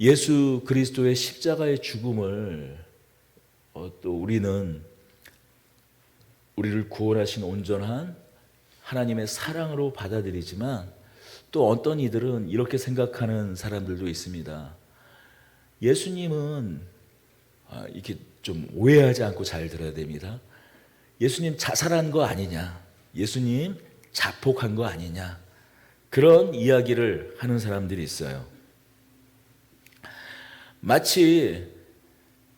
예수 그리스도의 십자가의 죽음을 또 우리는 우리를 구원하신 온전한 하나님의 사랑으로 받아들이지만 또 어떤 이들은 이렇게 생각하는 사람들도 있습니다. 예수님은 이렇게 좀 오해하지 않고 잘 들어야 됩니다. 예수님 자살한 거 아니냐, 예수님 자폭한 거 아니냐, 그런 이야기를 하는 사람들이 있어요. 마치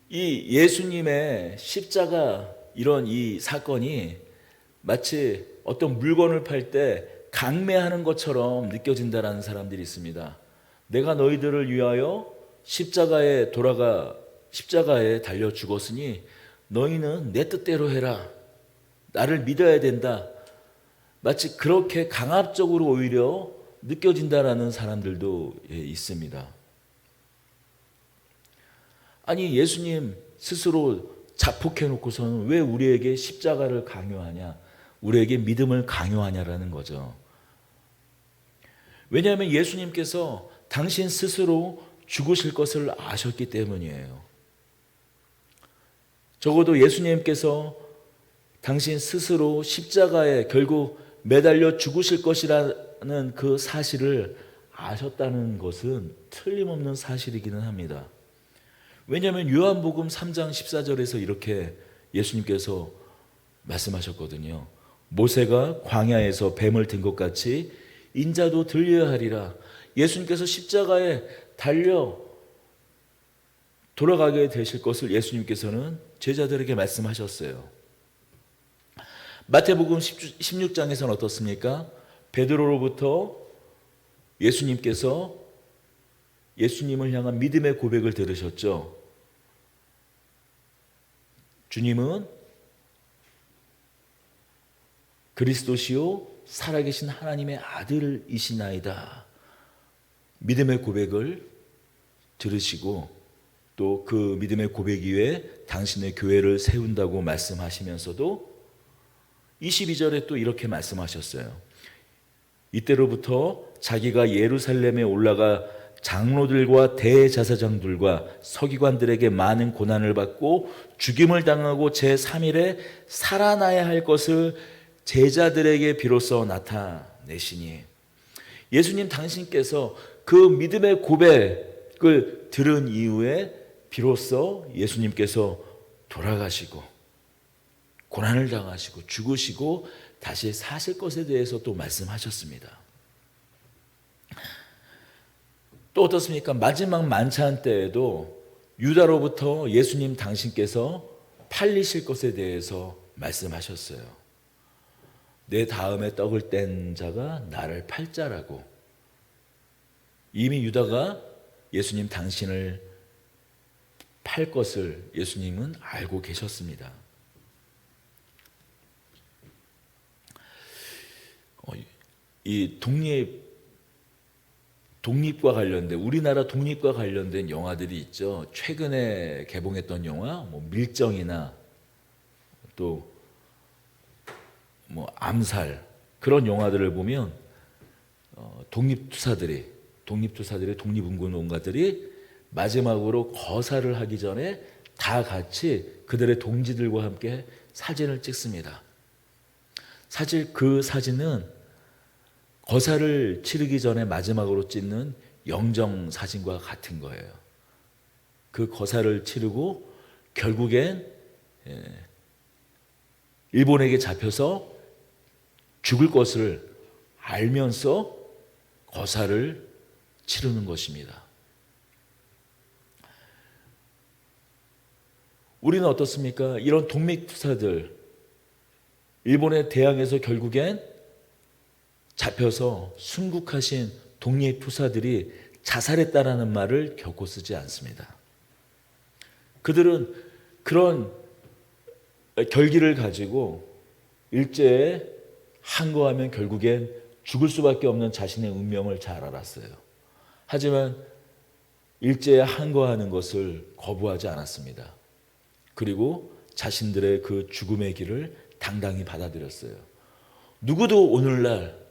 이 예수님의 십자가 이런 이 사건이 마치 어떤 물건을 팔 때 강매하는 것처럼 느껴진다라는 사람들이 있습니다. 내가 너희들을 위하여 십자가에 달려 죽었으니 너희는 내 뜻대로 해라. 나를 믿어야 된다. 마치 그렇게 강압적으로 오히려 느껴진다라는 사람들도 있습니다. 아니, 예수님 스스로 자폭해놓고서는 왜 우리에게 십자가를 강요하냐, 우리에게 믿음을 강요하냐라는 거죠. 왜냐하면 예수님께서 당신 스스로 죽으실 것을 아셨기 때문이에요. 적어도 예수님께서 당신 스스로 십자가에 결국 매달려 죽으실 것이라는 그 사실을 아셨다는 것은 틀림없는 사실이기는 합니다. 왜냐하면 요한복음 3장 14절에서 이렇게 예수님께서 말씀하셨거든요. 모세가 광야에서 뱀을 든 것 같이 인자도 들려야 하리라. 예수님께서 십자가에 달려 돌아가게 되실 것을 예수님께서는 제자들에게 말씀하셨어요. 마태복음 16장에서는 어떻습니까? 베드로로부터 예수님께서 예수님을 향한 믿음의 고백을 들으셨죠. 주님은 그리스도시요 살아계신 하나님의 아들이시나이다. 믿음의 고백을 들으시고 또 그 믿음의 고백 위에 당신의 교회를 세운다고 말씀하시면서도 22절에 또 이렇게 말씀하셨어요. 이때로부터 자기가 예루살렘에 올라가 장로들과 대제사장들과 서기관들에게 많은 고난을 받고 죽임을 당하고 제3일에 살아나야 할 것을 제자들에게 비로소 나타내시니, 예수님 당신께서 그 믿음의 고백을 들은 이후에 비로소 예수님께서 돌아가시고 고난을 당하시고 죽으시고 다시 사실 것에 대해서 또 말씀하셨습니다. 또 어떻습니까? 마지막 만찬 때에도 유다로부터 예수님 당신께서 팔리실 것에 대해서 말씀하셨어요. 내 다음에 떡을 뗀 자가 나를 팔 자라고. 이미 유다가 예수님 당신을 팔 것을 예수님은 알고 계셨습니다. 이 독립과 관련된, 우리나라 독립과 관련된 영화들이 있죠. 최근에 개봉했던 영화, 밀정이나 또 암살, 그런 영화들을 보면 독립투사들이 독립운동가들이 마지막으로 거사를 하기 전에 다 같이 그들의 동지들과 함께 사진을 찍습니다. 사실 그 사진은 거사를 치르기 전에 마지막으로 찍는 영정 사진과 같은 거예요. 그 거사를 치르고 결국엔 일본에게 잡혀서 죽을 것을 알면서 거사를 치르는 것입니다. 우리는 어떻습니까? 이런 독립투사들, 일본에 대항해서 결국엔 잡혀서 순국하신 독립투사들이 자살했다라는 말을 결코 쓰지 않습니다. 그들은 그런 결기를 가지고 일제에 항거하면 결국엔 죽을 수밖에 없는 자신의 운명을 잘 알았어요. 하지만 일제에 항거하는 것을 거부하지 않았습니다. 그리고 자신들의 그 죽음의 길을 당당히 받아들였어요. 누구도 오늘날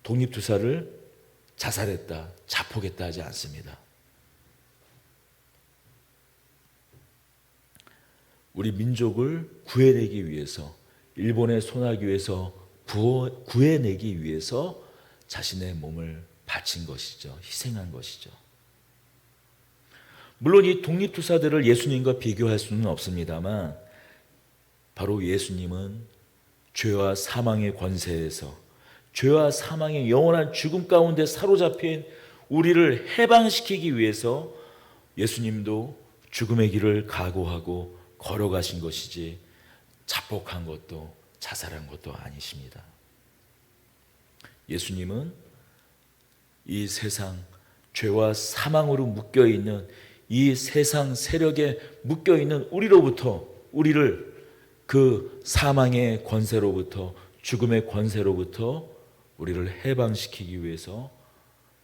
독립투사를 자살했다, 자폭했다 하지 않습니다. 우리 민족을 구해내기 위해서, 일본에 손하기 위해서, 구해내기 위해서 자신의 몸을 바친 것이죠. 희생한 것이죠. 물론 이 독립투사들을 예수님과 비교할 수는 없습니다만 바로 예수님은 죄와 사망의 권세에서, 죄와 사망의 영원한 죽음 가운데 사로잡힌 우리를 해방시키기 위해서 예수님도 죽음의 길을 각오하고 걸어가신 것이지 자폭한 것도 자살한 것도 아니십니다. 예수님은 이 세상 죄와 사망으로 묶여있는, 이 세상 세력에 묶여있는 우리를 그 사망의 권세로부터, 죽음의 권세로부터 우리를 해방시키기 위해서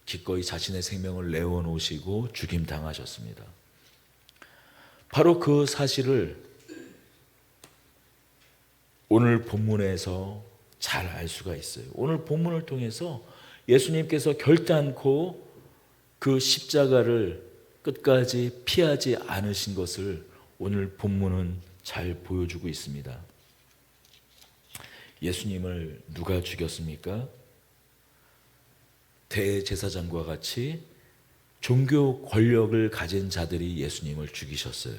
기꺼이 자신의 생명을 내어놓으시고 죽임당하셨습니다. 바로 그 사실을 오늘 본문에서 잘 알 수가 있어요. 오늘 본문을 통해서 예수님께서 결단코 그 십자가를 끝까지 피하지 않으신 것을 오늘 본문은 잘 보여주고 있습니다. 예수님을 누가 죽였습니까? 대제사장과 같이 종교 권력을 가진 자들이 예수님을 죽이셨어요.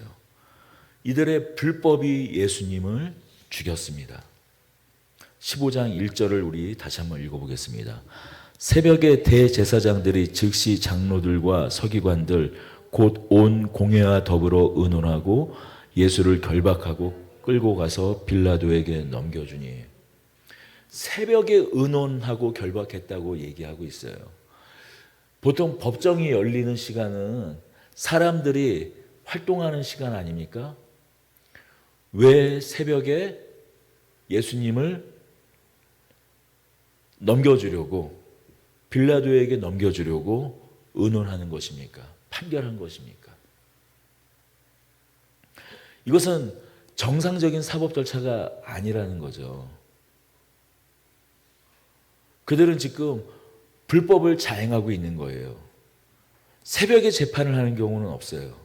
이들의 불법이 예수님을 죽였습니다. 15장 1절을 우리 다시 한번 읽어보겠습니다. 새벽에 대제사장들이 즉시 장로들과 서기관들 곧 온 공회와 더불어 의논하고 예수를 결박하고 끌고 가서 빌라도에게 넘겨주니, 새벽에 의논하고 결박했다고 얘기하고 있어요. 보통 법정이 열리는 시간은 사람들이 활동하는 시간 아닙니까? 왜 새벽에 예수님을 넘겨주려고, 빌라도에게 넘겨주려고 의논하는 것입니까? 판결한 것입니까? 이것은 정상적인 사법 절차가 아니라는 거죠. 그들은 지금 불법을 자행하고 있는 거예요. 새벽에 재판을 하는 경우는 없어요.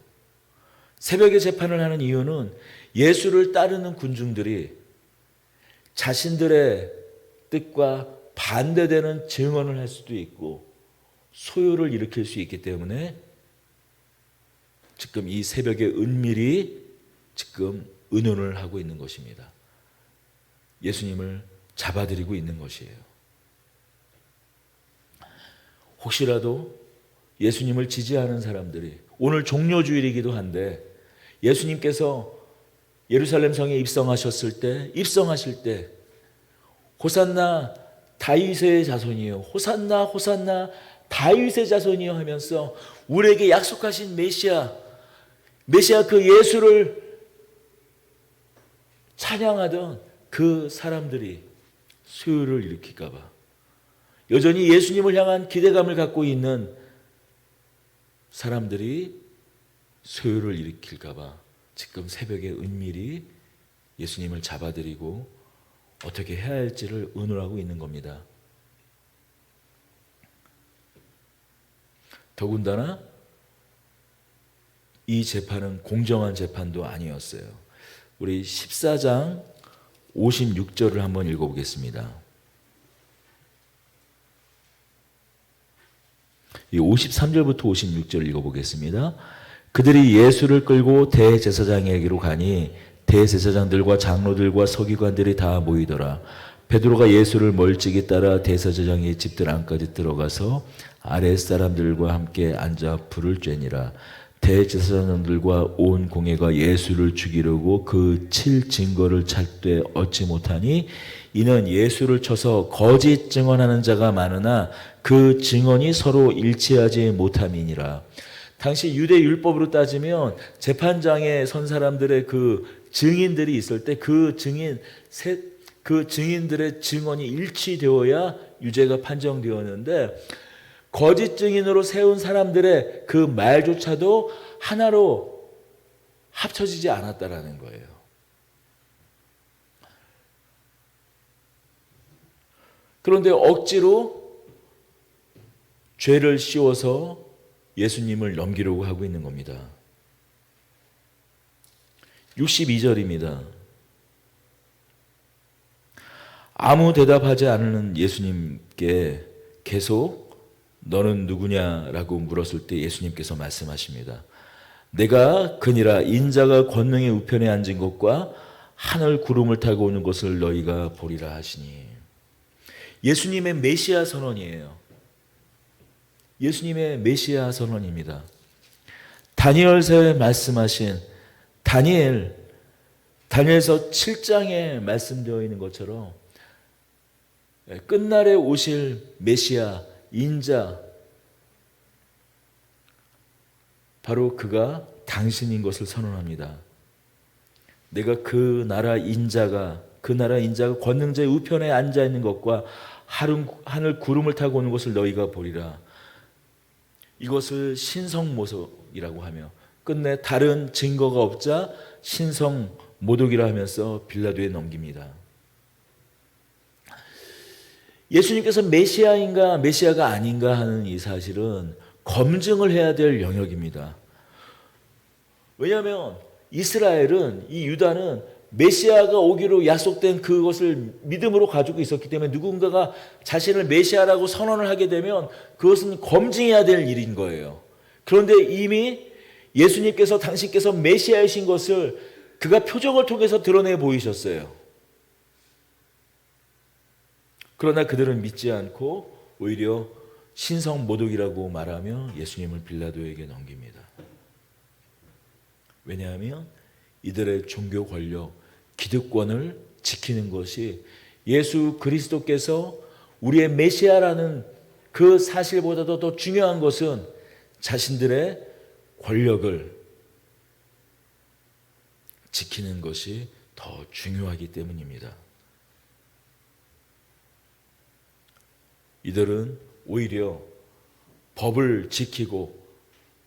새벽에 재판을 하는 이유는 예수를 따르는 군중들이 자신들의 뜻과 반대되는 증언을 할 수도 있고 소요를 일으킬 수 있기 때문에 지금 이 새벽에 은밀히 지금 의논을 하고 있는 것입니다. 예수님을 잡아들이고 있는 것이에요. 혹시라도 예수님을 지지하는 사람들이, 오늘 종료주일이기도 한데 예수님께서 예루살렘 성에 입성하실 때 호산나 다윗의 자손이요, 호산나 호산나 다윗의 자손이요 하면서 우리에게 약속하신 메시아 그 예수를 찬양하던 그 사람들이 수요를 일으킬까 봐, 여전히 예수님을 향한 기대감을 갖고 있는 사람들이 소요를 일으킬까 봐 지금 새벽에 은밀히 예수님을 잡아들이고 어떻게 해야 할지를 의논하고 있는 겁니다. 더군다나 이 재판은 공정한 재판도 아니었어요. 우리 14장 56절을 한번 읽어보겠습니다. 이 53절부터 56절 읽어보겠습니다. 그들이 예수를 끌고 대제사장에게로 가니 대제사장들과 장로들과 서기관들이 다 모이더라. 베드로가 예수를 멀찍이 따라 대제사장의 집들 안까지 들어가서 아랫 사람들과 함께 앉아 불을 쬐니라. 대제사장들과 온 공회가 예수를 죽이려고 그 칠 증거를 찾되 얻지 못하니 이는 예수를 쳐서 거짓 증언하는 자가 많으나 그 증언이 서로 일치하지 못함이니라. 당시 유대 율법으로 따지면 재판장에 선 사람들의 그 증인들이 있을 때 그 증인들의 증언이 일치되어야 유죄가 판정되었는데, 거짓 증인으로 세운 사람들의 그 말조차도 하나로 합쳐지지 않았다라는 거예요. 그런데 억지로 죄를 씌워서 예수님을 넘기려고 하고 있는 겁니다. 62절입니다. 아무 대답하지 않는 예수님께 계속 너는 누구냐라고 물었을 때 예수님께서 말씀하십니다. 내가 그니라 인자가 권능의 우편에 앉은 것과 하늘 구름을 타고 오는 것을 너희가 보리라 하시니. 예수님의 메시아 선언이에요. 예수님의 메시아 선언입니다. 다니엘서에 말씀하신 다니엘서 7장에 말씀되어 있는 것처럼 끝날에 오실 메시아 인자, 바로 그가 당신인 것을 선언합니다. 내가 그 나라 인자가 권능자의 우편에 앉아 있는 것과 하늘 구름을 타고 오는 것을 너희가 보리라. 이것을 신성모독이라고 하며 끝내 다른 증거가 없자 신성모독이라 하면서 빌라도에 넘깁니다. 예수님께서 메시아인가 메시아가 아닌가 하는 이 사실은 검증을 해야 될 영역입니다. 왜냐하면 이스라엘은, 이 유다는 메시아가 오기로 약속된 그것을 믿음으로 가지고 있었기 때문에 누군가가 자신을 메시아라고 선언을 하게 되면 그것은 검증해야 될 일인 거예요. 그런데 이미 예수님께서 당신께서 메시아이신 것을 그가 표적을 통해서 드러내 보이셨어요. 그러나 그들은 믿지 않고 오히려 신성모독이라고 말하며 예수님을 빌라도에게 넘깁니다. 왜냐하면 이들의 종교 권력, 기득권을 지키는 것이 예수 그리스도께서 우리의 메시아라는 그 사실보다도 더 중요한 것은 자신들의 권력을 지키는 것이 더 중요하기 때문입니다. 이들은 오히려 법을 지키고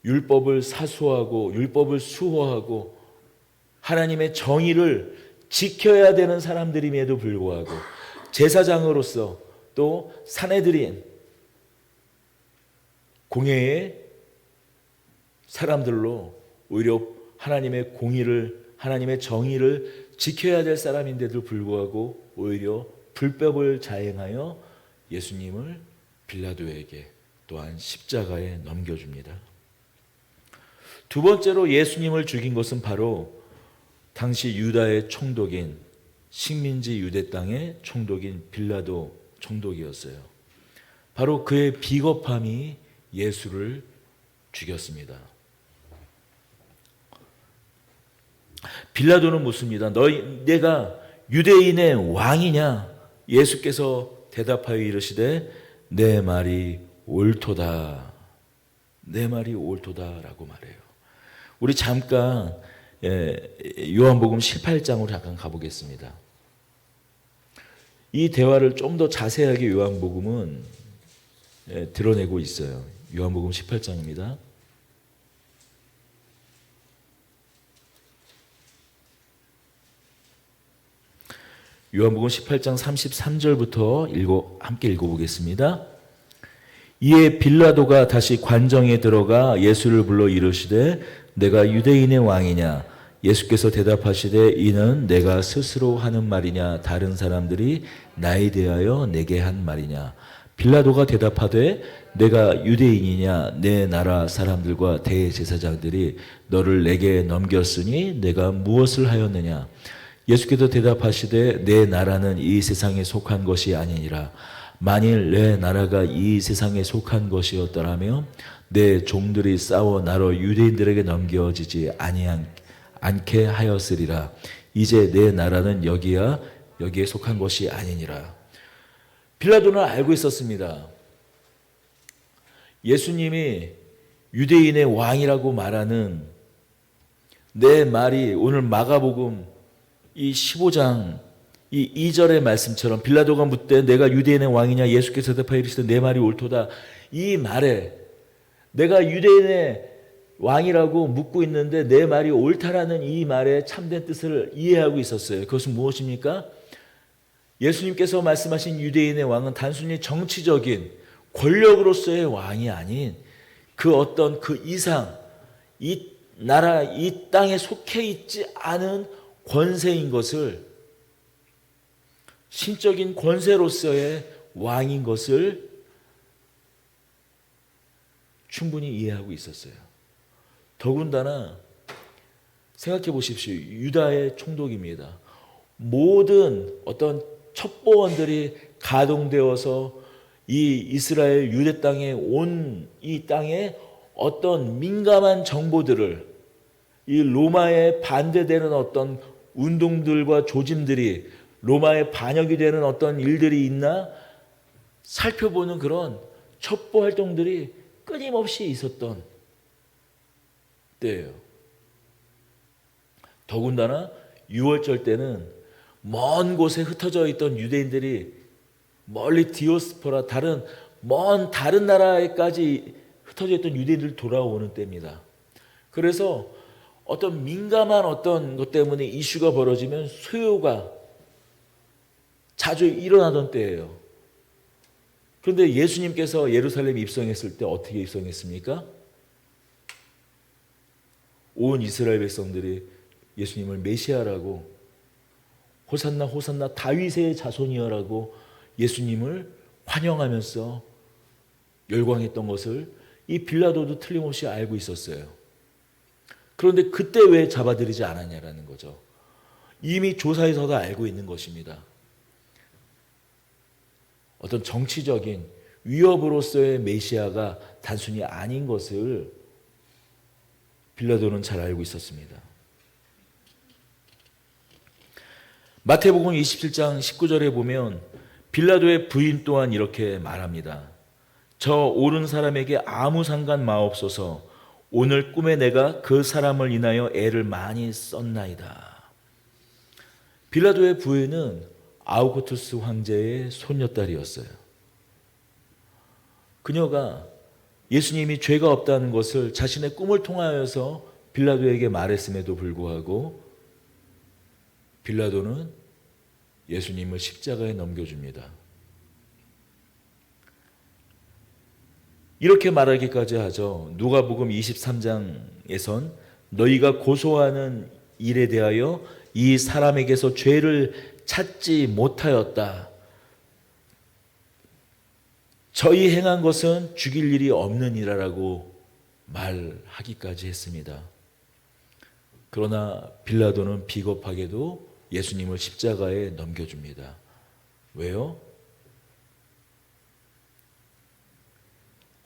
율법을 사수하고 율법을 수호하고 하나님의 정의를 지켜야 되는 사람들임에도 불구하고 제사장으로서 또 사내들인 공회의 사람들로 오히려 하나님의 공의를, 하나님의 정의를 지켜야 될 사람인데도 불구하고 오히려 불법을 자행하여 예수님을 빌라도에게 또한 십자가에 넘겨줍니다. 두 번째로 예수님을 죽인 것은 바로 당시 유다의 총독인, 식민지 유대 땅의 총독인 빌라도 총독이었어요. 바로 그의 비겁함이 예수를 죽였습니다. 빌라도는 묻습니다. 내가 유대인의 왕이냐? 예수께서 대답하여 이르시되 내 말이 옳도다. 내 말이 옳도다라고 말해요. 우리 잠깐 요한복음 18장으로 잠깐 가보겠습니다. 이 대화를 좀 더 자세하게 요한복음은 드러내고 있어요. 요한복음 18장입니다. 요한복음 18장 33절부터 함께 읽어보겠습니다. 이에 빌라도가 다시 관정에 들어가 예수를 불러 이르시되 내가 유대인의 왕이냐? 예수께서 대답하시되 이는 내가 스스로 하는 말이냐? 다른 사람들이 나에 대하여 내게 한 말이냐? 빌라도가 대답하되 내가 유대인이냐? 내 나라 사람들과 대제사장들이 너를 내게 넘겼으니 내가 무엇을 하였느냐? 예수께서 대답하시되 내 나라는 이 세상에 속한 것이 아니니라. 만일 내 나라가 이 세상에 속한 것이었더라면 내 종들이 싸워 나로 유대인들에게 넘겨지지 않게 하였으리라. 이제 내 나라는 여기에 속한 것이 아니니라. 빌라도는 알고 있었습니다. 예수님이 유대인의 왕이라고 말하는 내 말이 오늘 마가복음 이 15장 이 2절의 말씀처럼 빌라도가 묻되 내가 유대인의 왕이냐? 예수께서 대답하여 이르시되 내 말이 옳도다. 이 말에 내가 유대인의 왕이라고 묻고 있는데 내 말이 옳다라는 이 말의 참된 뜻을 이해하고 있었어요. 그것은 무엇입니까? 예수님께서 말씀하신 유대인의 왕은 단순히 정치적인 권력으로서의 왕이 아닌 그 어떤 그 이상, 이 나라, 이 땅에 속해 있지 않은 권세인 것을, 신적인 권세로서의 왕인 것을 충분히 이해하고 있었어요. 더군다나 생각해 보십시오. 유다의 총독입니다. 모든 어떤 첩보원들이 가동되어서 이 이스라엘 유대 땅에 온 이 땅에 어떤 민감한 정보들을, 이 로마에 반대되는 어떤 운동들과 조짐들이, 로마에 반역이 되는 어떤 일들이 있나 살펴보는 그런 첩보 활동들이 끊임없이 있었던 때예요. 더군다나 6월절 때는 먼 곳에 흩어져 있던 유대인들이 멀리 디오스포라, 다른 나라에까지 흩어져 있던 유대인들 돌아오는 때입니다. 그래서 어떤 민감한 어떤 것 때문에 이슈가 벌어지면 소요가 자주 일어나던 때예요. 그런데 예수님께서 예루살렘에 입성했을 때 어떻게 입성했습니까? 온 이스라엘 백성들이 예수님을 메시아라고, 호산나 호산나 다윗의 자손이여라고 예수님을 환영하면서 열광했던 것을 이 빌라도도 틀림없이 알고 있었어요. 그런데 그때 왜 잡아들이지 않았냐라는 거죠. 이미 조사에서도 알고 있는 것입니다. 어떤 정치적인 위협으로서의 메시아가 단순히 아닌 것을 빌라도는 잘 알고 있었습니다. 마태복음 27장 19절에 보면 빌라도의 부인 또한 이렇게 말합니다. 저 오른 사람에게 아무 상관 마옵소서. 오늘 꿈에 내가 그 사람을 인하여 애를 많이 썼나이다. 빌라도의 부인은 아우구투스 황제의 손녀딸이었어요. 그녀가 예수님이 죄가 없다는 것을 자신의 꿈을 통하여서 빌라도에게 말했음에도 불구하고 빌라도는 예수님을 십자가에 넘겨줍니다. 이렇게 말하기까지 하죠. 누가복음 23장에선 너희가 고소하는 일에 대하여 이 사람에게서 죄를 찾지 못하였다. 저희 행한 것은 죽일 일이 없는 이라라고 말하기까지 했습니다. 그러나 빌라도는 비겁하게도 예수님을 십자가에 넘겨줍니다. 왜요?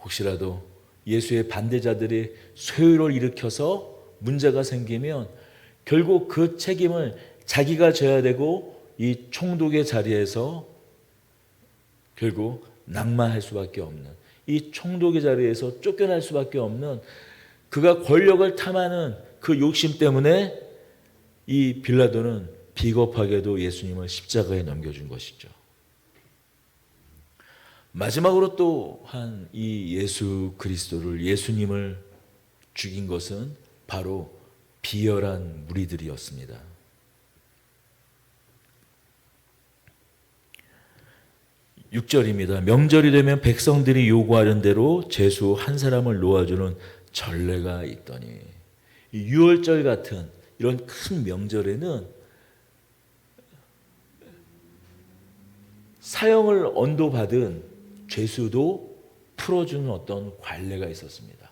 혹시라도 예수의 반대자들이 소요를 일으켜서 문제가 생기면 결국 그 책임을 자기가 져야 되고 이 총독의 자리에서 결국 낙마할 수밖에 없는, 이 총독의 자리에서 쫓겨날 수밖에 없는, 그가 권력을 탐하는 그 욕심 때문에 이 빌라도는 비겁하게도 예수님을 십자가에 넘겨준 것이죠. 마지막으로 또한 이 예수 그리스도를, 예수님을 죽인 것은 바로 비열한 무리들이었습니다. 6절입니다. 명절이 되면 백성들이 요구하는 대로 제수 한 사람을 놓아주는 전례가 있더니, 유월절 같은 이런 큰 명절에는 사형을 언도받은 죄수도 풀어주는 어떤 관례가 있었습니다.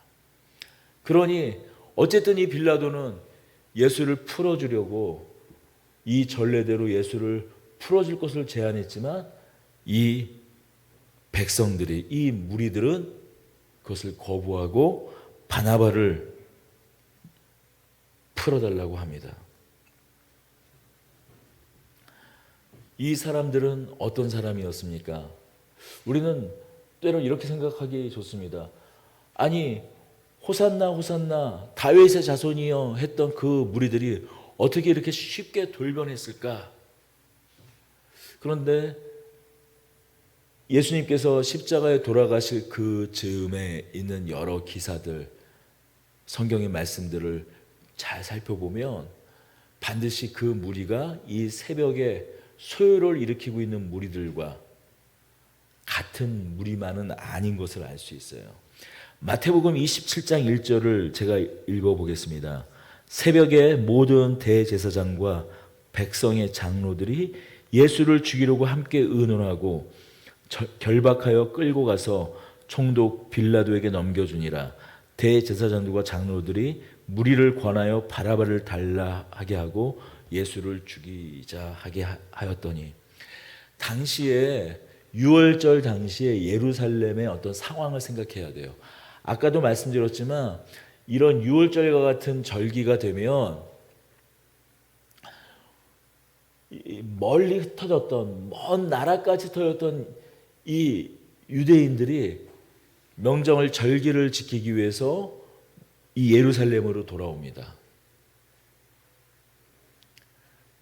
그러니 어쨌든 이 빌라도는 예수를 풀어주려고 이 전례대로 예수를 풀어줄 것을 제안했지만 이 백성들이, 이 무리들은 그것을 거부하고 바나바를 풀어달라고 합니다. 이 사람들은 어떤 사람이었습니까? 우리는 때론 이렇게 생각하기 좋습니다. 아니, 호산나 호산나 다윗의 자손이여 했던 그 무리들이 어떻게 이렇게 쉽게 돌변했을까? 그런데 예수님께서 십자가에 돌아가실 그 즈음에 있는 여러 기사들, 성경의 말씀들을 잘 살펴보면 반드시 그 무리가 이 새벽에 소요를 일으키고 있는 무리들과 같은 무리만은 아닌 것을 알 수 있어요. 마태복음 27장 1절을 제가 읽어보겠습니다. 새벽에 모든 대제사장과 백성의 장로들이 예수를 죽이려고 함께 의논하고 결박하여 끌고 가서 총독 빌라도에게 넘겨주니라. 대제사장들과 장로들이 무리를 권하여 바라바를 달라 하게 하고 예수를 죽이자 하게 하였더니, 당시에 유월절 당시에 예루살렘의 어떤 상황을 생각해야 돼요. 아까도 말씀드렸지만 이런 유월절과 같은 절기가 되면 멀리 흩어졌던, 먼 나라까지 흩어졌던 이 유대인들이 명정을, 절기를 지키기 위해서 이 예루살렘으로 돌아옵니다.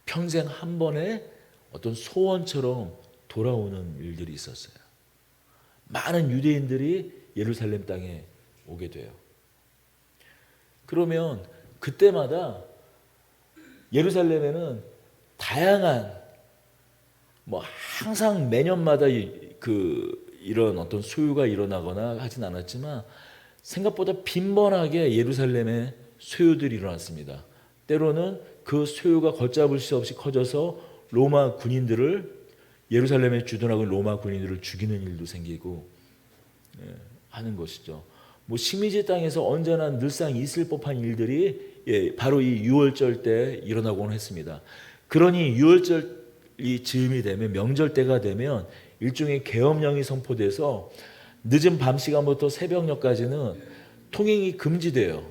평생 한 번에 어떤 소원처럼 돌아오는 일들이 있었어요. 많은 유대인들이 예루살렘 땅에 오게 돼요. 그러면 그때마다 예루살렘에는 다양한, 항상 매년마다 이런 어떤 소유가 일어나거나 하진 않았지만 생각보다 빈번하게 예루살렘에 소유들이 일어났습니다. 때로는 그 소유가 걷잡을 수 없이 커져서 로마 군인들을, 예루살렘에 주둔하고 로마 군인들을 죽이는 일도 생기고 하는 것이죠. 식민지 땅에서 언제나 늘상 있을 법한 일들이 바로 이 유월절 때 일어나곤 했습니다. 그러니 유월절이 즈음이 되면, 명절 때가 되면 일종의 계엄령이 선포돼서 늦은 밤 시간부터 새벽녘까지는 통행이 금지돼요.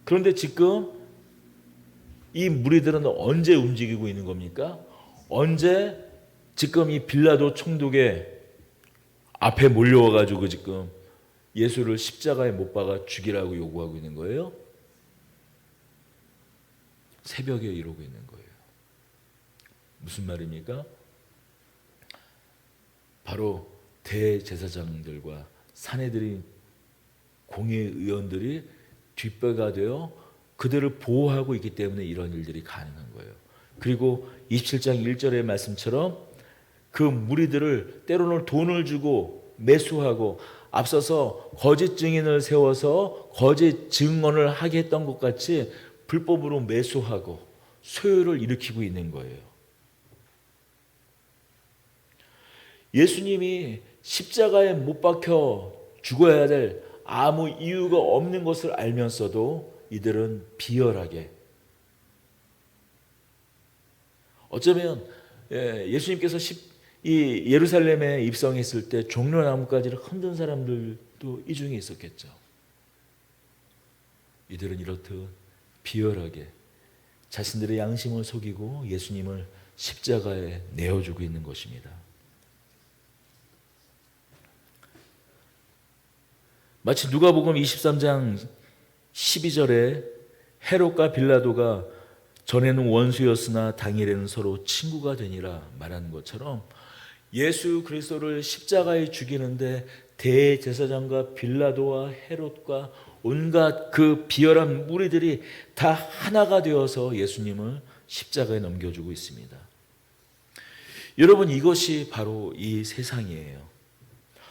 그런데 지금 이 무리들은 언제 움직이고 있는 겁니까? 언제 지금 이 빌라도 총독의 앞에 몰려와가지고 지금 예수를 십자가에 못 박아 죽이라고 요구하고 있는 거예요? 새벽에 이러고 있는 거예요. 무슨 말입니까? 바로 대제사장들과 사내들인 공회의원들이 뒷배가 되어 그들을 보호하고 있기 때문에 이런 일들이 가능한 거예요. 그리고 27장 1절의 말씀처럼 그 무리들을 때로는 돈을 주고 매수하고, 앞서서 거짓 증인을 세워서 거짓 증언을 하게 했던 것 같이 불법으로 매수하고 소유를 일으키고 있는 거예요. 예수님이 십자가에 못 박혀 죽어야 될 아무 이유가 없는 것을 알면서도 이들은 비열하게, 어쩌면 예수님께서 이 예루살렘에 입성했을 때 종려나무가지를 흔든 사람들도 이 중에 있었겠죠. 이들은 이렇듯 비열하게 자신들의 양심을 속이고 예수님을 십자가에 내어주고 있는 것입니다. 마치 누가복음 23장 12절에 헤롯과 빌라도가 전에는 원수였으나 당일에는 서로 친구가 되니라 말하는 것처럼, 예수 그리스도를 십자가에 죽이는데 대제사장과 빌라도와 헤롯과 온갖 그 비열한 무리들이 다 하나가 되어서 예수님을 십자가에 넘겨주고 있습니다. 여러분, 이것이 바로 이 세상이에요.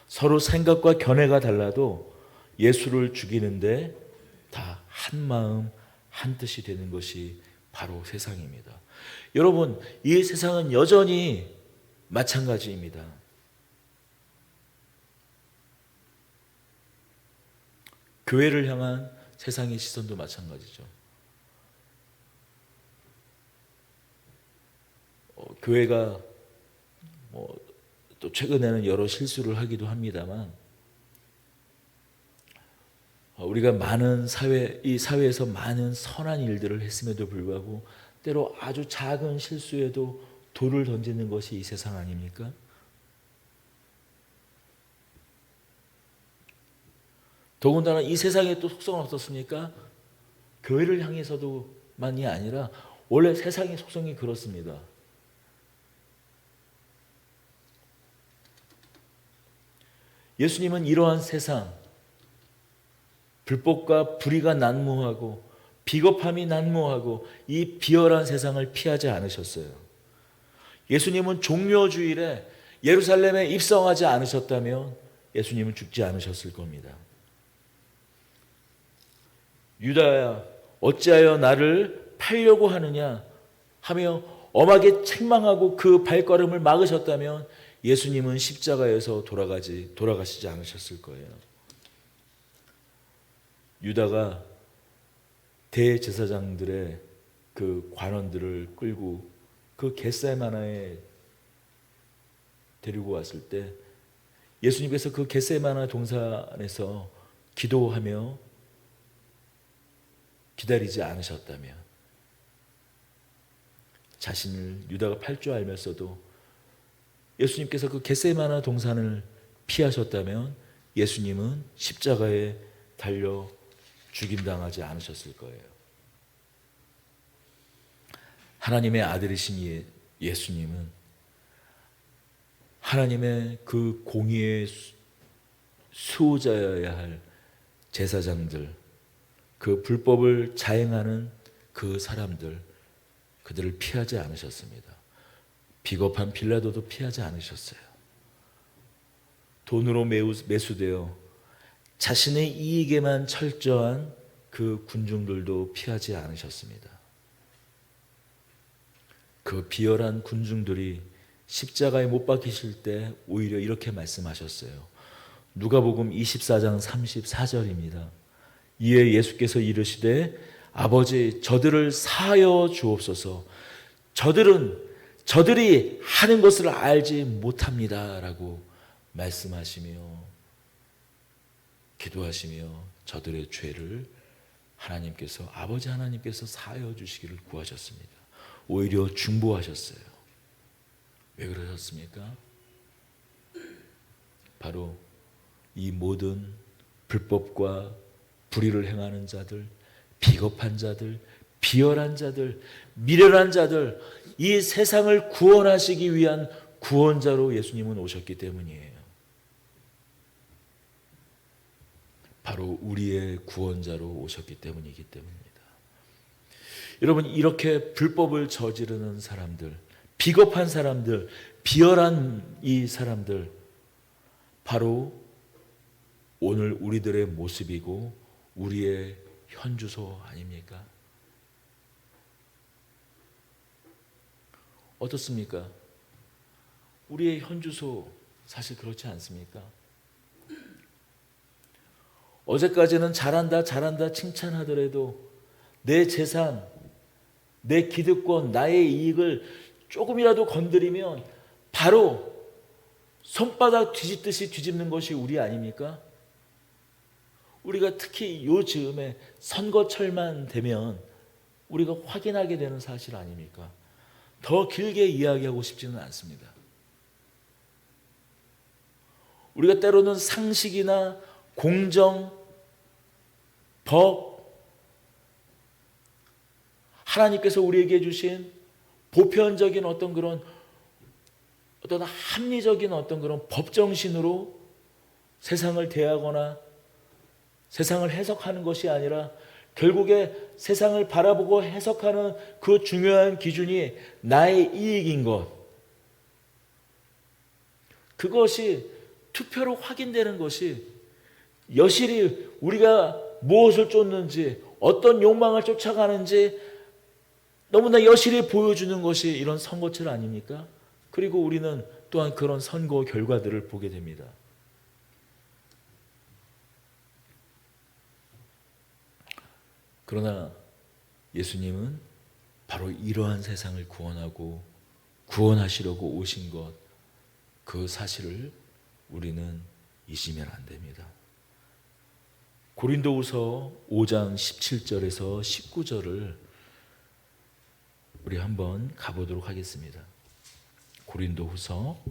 서로 생각과 견해가 달라도 예수를 죽이는데 다 한 마음 한 뜻이 되는 것이 바로 세상입니다. 여러분, 이 세상은 여전히 마찬가지입니다. 교회를 향한 세상의 시선도 마찬가지죠. 교회가 또 최근에는 여러 실수를 하기도 합니다만, 우리가 많은 이 사회에서 많은 선한 일들을 했음에도 불구하고 때로 아주 작은 실수에도 돌을 던지는 것이 이 세상 아닙니까? 더군다나 이 세상에 또 속성은 어떻습니까? 교회를 향해서도만이 아니라 원래 세상의 속성이 그렇습니다. 예수님은 이러한 세상, 불법과 불의가 난무하고 비겁함이 난무하고 이 비열한 세상을 피하지 않으셨어요. 예수님은 종려주일에 예루살렘에 입성하지 않으셨다면 예수님은 죽지 않으셨을 겁니다. 유다야, 어찌하여 나를 팔려고 하느냐 하며 엄하게 책망하고 그 발걸음을 막으셨다면 예수님은 십자가에서 돌아가시지 않으셨을 거예요. 유다가 대제사장들의 그 관원들을 끌고 그 겟세마나에 데리고 왔을 때 예수님께서 그 겟세마나 동산에서 기도하며 기다리지 않으셨다면, 자신을 유다가 팔 줄 알면서도 예수님께서 그 겟세마나 동산을 피하셨다면 예수님은 십자가에 달려 죽임당하지 않으셨을 거예요. 하나님의 아들이신 예수님은 하나님의 그 공의의 수호자여야 할 제사장들, 그 불법을 자행하는 그 사람들, 그들을 피하지 않으셨습니다. 비겁한 빌라도도 피하지 않으셨어요. 돈으로 매수되어 자신의 이익에만 철저한 그 군중들도 피하지 않으셨습니다. 그 비열한 군중들이 십자가에 못 박히실 때 오히려 이렇게 말씀하셨어요. 누가복음 24장 34절입니다. 이에 예수께서 이르시되 아버지, 저들을 사하여 주옵소서. 저들이 하는 것을 알지 못합니다 라고 말씀하시며 기도하시며 저들의 죄를 아버지 하나님께서 사하여 주시기를 구하셨습니다. 오히려 중보하셨어요. 왜 그러셨습니까? 바로 이 모든 불법과 불의를 행하는 자들, 비겁한 자들, 비열한 자들, 미련한 자들, 이 세상을 구원하시기 위한 구원자로 예수님은 오셨기 때문이에요. 바로 우리의 구원자로 오셨기 때문이기 때문입니다. 여러분, 이렇게 불법을 저지르는 사람들, 비겁한 사람들, 비열한 이 사람들, 바로 오늘 우리들의 모습이고 우리의 현주소 아닙니까? 어떻습니까? 우리의 현주소 사실 그렇지 않습니까? 어제까지는 잘한다 칭찬하더라도 내 재산, 내 기득권, 나의 이익을 조금이라도 건드리면 바로 손바닥 뒤집듯이 뒤집는 것이 우리 아닙니까? 우리가 특히 요 즈음에 선거철만 되면 우리가 확인하게 되는 사실 아닙니까? 더 길게 이야기하고 싶지는 않습니다. 우리가 때로는 상식이나 공정, 법, 하나님께서 우리에게 주신 보편적인 어떤 합리적인 어떤 그런 법정신으로 세상을 대하거나 세상을 해석하는 것이 아니라 결국에 세상을 바라보고 해석하는 그 중요한 기준이 나의 이익인 것. 그것이 투표로 확인되는 것이 여실히 우리가 무엇을 쫓는지, 어떤 욕망을 쫓아가는지 너무나 여실히 보여주는 것이 이런 선거철 아닙니까? 그리고 우리는 또한 그런 선거 결과들을 보게 됩니다. 그러나 예수님은 바로 이러한 세상을 구원하시려고 오신 것, 그 사실을 우리는 잊으면 안 됩니다. 고린도후서 5장 17절에서 19절을 우리 한번 가보도록 하겠습니다. 고린도후서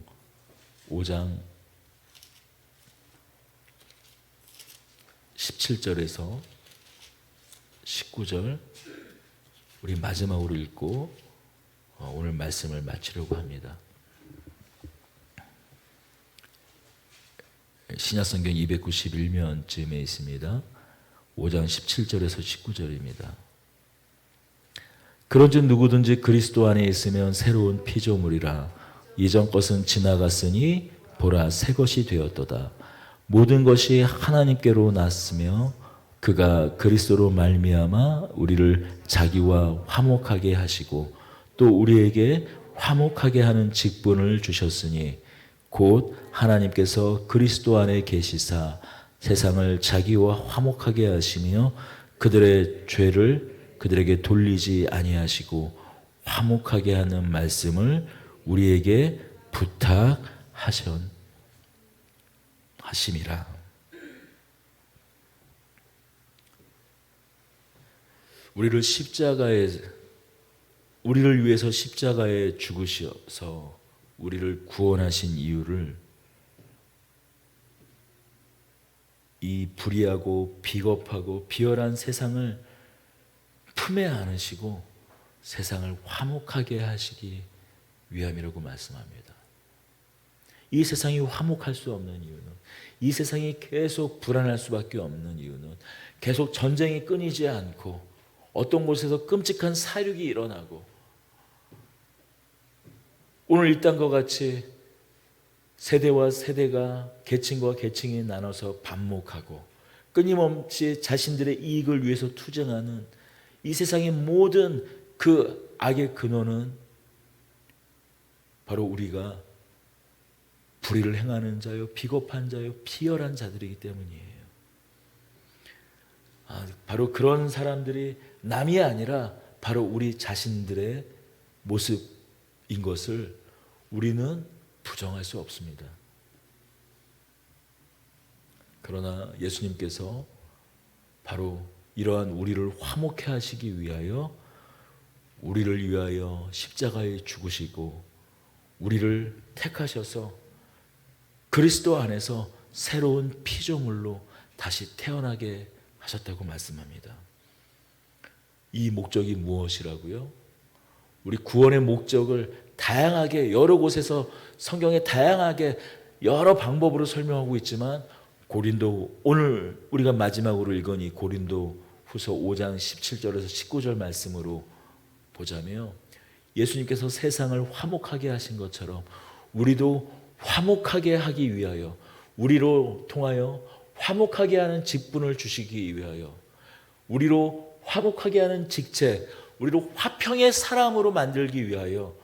5장 17절에서 19절 우리 마지막으로 읽고 오늘 말씀을 마치려고 합니다. 신약성경 291면쯤에 있습니다. 5장 17절에서 19절입니다. 그런즉 누구든지 그리스도 안에 있으면 새로운 피조물이라. 이전 것은 지나갔으니 보라 새 것이 되었도다. 모든 것이 하나님께로 났으며 그가 그리스도로 말미암아 우리를 자기와 화목하게 하시고 또 우리에게 화목하게 하는 직분을 주셨으니 곧 하나님께서 그리스도 안에 계시사 세상을 자기와 화목하게 하시며 그들의 죄를 그들에게 돌리지 아니하시고 화목하게 하는 말씀을 우리에게 부탁하심이라. 우리를 위해서 십자가에 죽으셔서 우리를 구원하신 이유를 이 불의하고 비겁하고 비열한 세상을 품에 안으시고 세상을 화목하게 하시기 위함이라고 말씀합니다. 이 세상이 화목할 수 없는 이유는, 이 세상이 계속 불안할 수밖에 없는 이유는, 계속 전쟁이 끊이지 않고 어떤 곳에서 끔찍한 사륙이 일어나고 오늘 일당과 같이 세대와 세대가 계층과 계층이 나눠서 반목하고 끊임없이 자신들의 이익을 위해서 투쟁하는 이 세상의 모든 그 악의 근원은 바로 우리가 불의를 행하는 자요, 비겁한 자요, 비열한 자들이기 때문이에요. 바로 그런 사람들이 남이 아니라 바로 우리 자신들의 모습인 것을 우리는 부정할 수 없습니다. 그러나 예수님께서 바로 이러한 우리를 화목해 하시기 위하여 우리를 위하여 십자가에 죽으시고 우리를 택하셔서 그리스도 안에서 새로운 피조물로 다시 태어나게 하셨다고 말씀합니다. 이 목적이 무엇이라고요? 우리 구원의 목적을 다양하게 여러 곳에서 성경에 다양하게 여러 방법으로 설명하고 있지만 오늘 우리가 마지막으로 읽은 이 고린도 후서 5장 17절에서 19절 말씀으로 보자면 예수님께서 세상을 화목하게 하신 것처럼 우리도 화목하게 하기 위하여 우리로 통하여 화목하게 하는 직분을 주시기 위하여 우리로 화목하게 하는 직책, 우리로 화평의 사람으로 만들기 위하여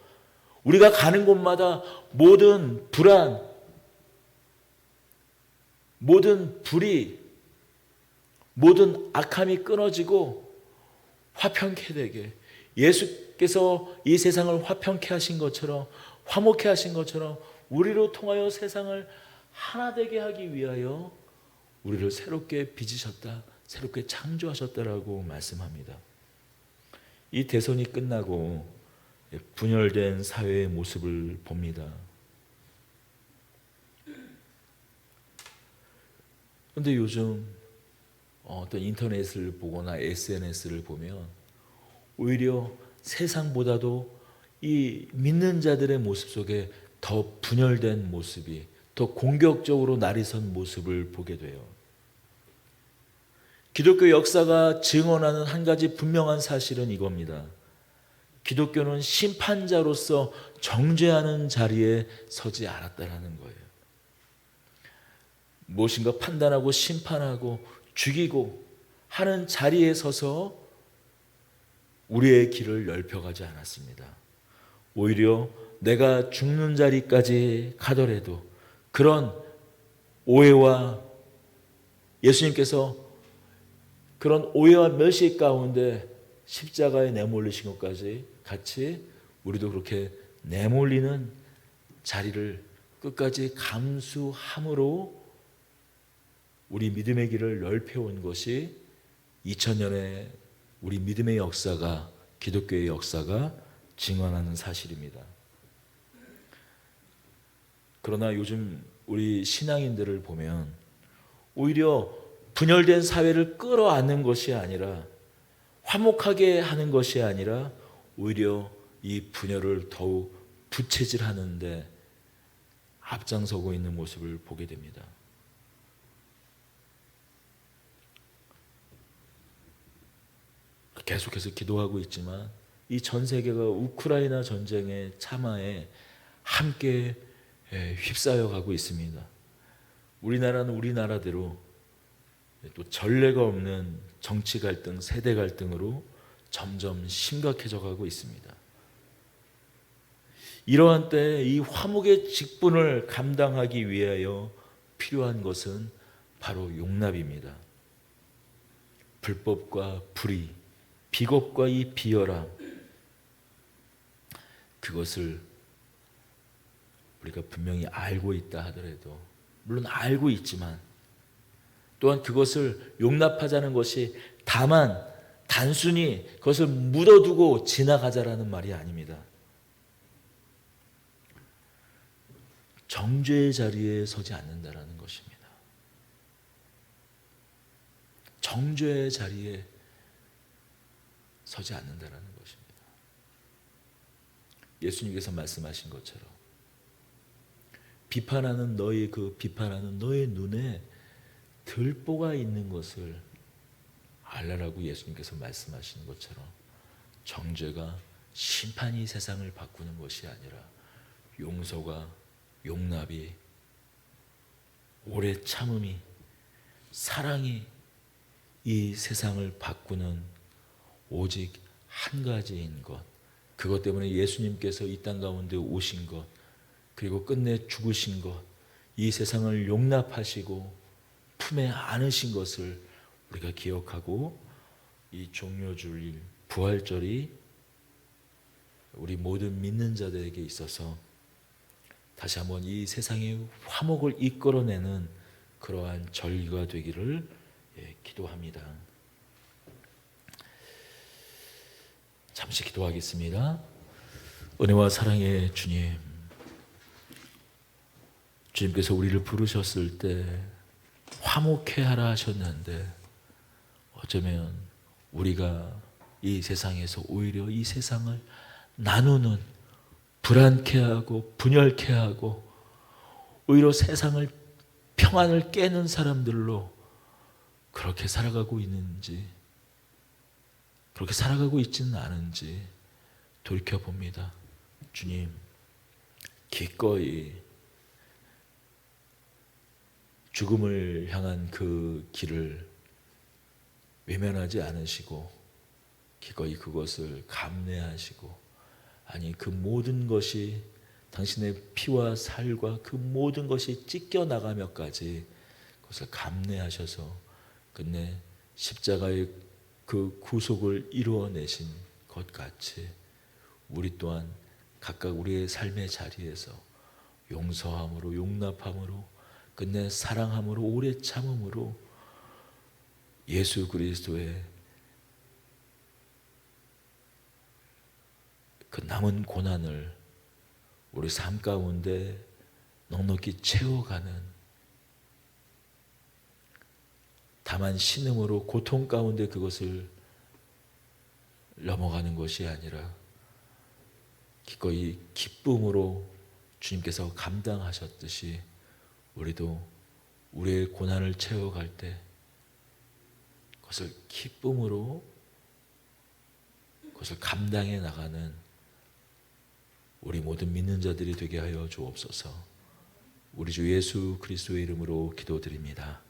우리가 가는 곳마다 모든 불안, 모든 불의, 모든 악함이 끊어지고 화평케 되게 예수께서 이 세상을 화평케 하신 것처럼 화목케 하신 것처럼 우리로 통하여 세상을 하나 되게 하기 위하여 우리를 새롭게 빚으셨다, 새롭게 창조하셨다라고 말씀합니다. 이 대선이 끝나고 분열된 사회의 모습을 봅니다. 그런데 요즘 어떤 인터넷을 보거나 SNS를 보면 오히려 세상보다도 이 믿는 자들의 모습 속에 더 분열된 모습이, 더 공격적으로 날이 선 모습을 보게 돼요. 기독교 역사가 증언하는 한 가지 분명한 사실은 이겁니다. 기독교는 심판자로서 정죄하는 자리에 서지 않았다는 거예요. 무엇인가 판단하고 심판하고 죽이고 하는 자리에 서서 우리의 길을 넓혀가지 않았습니다. 오히려 내가 죽는 자리까지 가더라도 그런 오해와 예수님께서 그런 오해와 멸시 가운데 십자가에 내몰리신 것까지 같이 우리도 그렇게 내몰리는 자리를 끝까지 감수함으로 우리 믿음의 길을 넓혀온 것이 2000년의 우리 믿음의 역사가, 기독교의 역사가 증언하는 사실입니다. 그러나 요즘 우리 신앙인들을 보면 오히려 분열된 사회를 끌어안는 것이 아니라 화목하게 하는 것이 아니라 오히려 이 분열을 더욱 부채질하는 데 앞장서고 있는 모습을 보게 됩니다. 계속해서 기도하고 있지만 이 전 세계가 우크라이나 전쟁의 참화에 함께 휩싸여 가고 있습니다. 우리나라는 우리나라대로 또 전례가 없는 정치 갈등, 세대 갈등으로 점점 심각해져 가고 있습니다. 이러한 때에 이 화목의 직분을 감당하기 위하여 필요한 것은 바로 용납입니다. 불법과 불의, 비겁과 이 비열함, 그것을 우리가 분명히 알고 있다 하더라도, 물론 알고 있지만 또한 그것을 용납하자는 것이 다만 단순히 그것을 묻어두고 지나가자라는 말이 아닙니다. 정죄의 자리에 서지 않는다라는 것입니다. 정죄의 자리에 서지 않는다라는 것입니다. 예수님께서 말씀하신 것처럼 비판하는 너의 눈에 들보가 있는 것을 알라라고 예수님께서 말씀하시는 것처럼 정죄가 심판이 세상을 바꾸는 것이 아니라 용서가, 용납이, 오래 참음이, 사랑이 이 세상을 바꾸는 오직 한 가지인 것, 그것 때문에 예수님께서 이 땅 가운데 오신 것, 그리고 끝내 죽으신 것, 이 세상을 용납하시고 품에 안으신 것을 우리가 기억하고 이 종려주일 부활절이 우리 모든 믿는 자들에게 있어서 다시 한번 이 세상의 화목을 이끌어내는 그러한 절기가 되기를 기도합니다. 잠시 기도하겠습니다. 은혜와 사랑의 주님, 주님께서 우리를 부르셨을 때 화목해 하라 하셨는데 어쩌면 우리가 이 세상에서 오히려 이 세상을 나누는, 불안케 하고 분열케 하고 오히려 세상을 평안을 깨는 사람들로 그렇게 살아가고 있는지, 그렇게 살아가고 있지는 않은지 돌이켜봅니다. 주님, 기꺼이 죽음을 향한 그 길을 외면하지 않으시고 기꺼이 그것을 감내하시고, 아니 그 모든 것이 당신의 피와 살과 그 모든 것이 찢겨나가며까지 그것을 감내하셔서 끝내 십자가의 그 구속을 이루어내신 것 같이 우리 또한 각각 우리의 삶의 자리에서 용서함으로, 용납함으로, 끝내 사랑함으로, 오래 참음으로 예수 그리스도의 그 남은 고난을 우리 삶 가운데 넉넉히 채워가는, 다만 신음으로 고통 가운데 그것을 넘어가는 것이 아니라 기꺼이 기쁨으로 주님께서 감당하셨듯이 우리도 우리의 고난을 채워갈 때 그것을 기쁨으로 그것을 감당해 나가는 우리 모든 믿는 자들이 되게 하여 주옵소서. 우리 주 예수 그리스도의 이름으로 기도드립니다.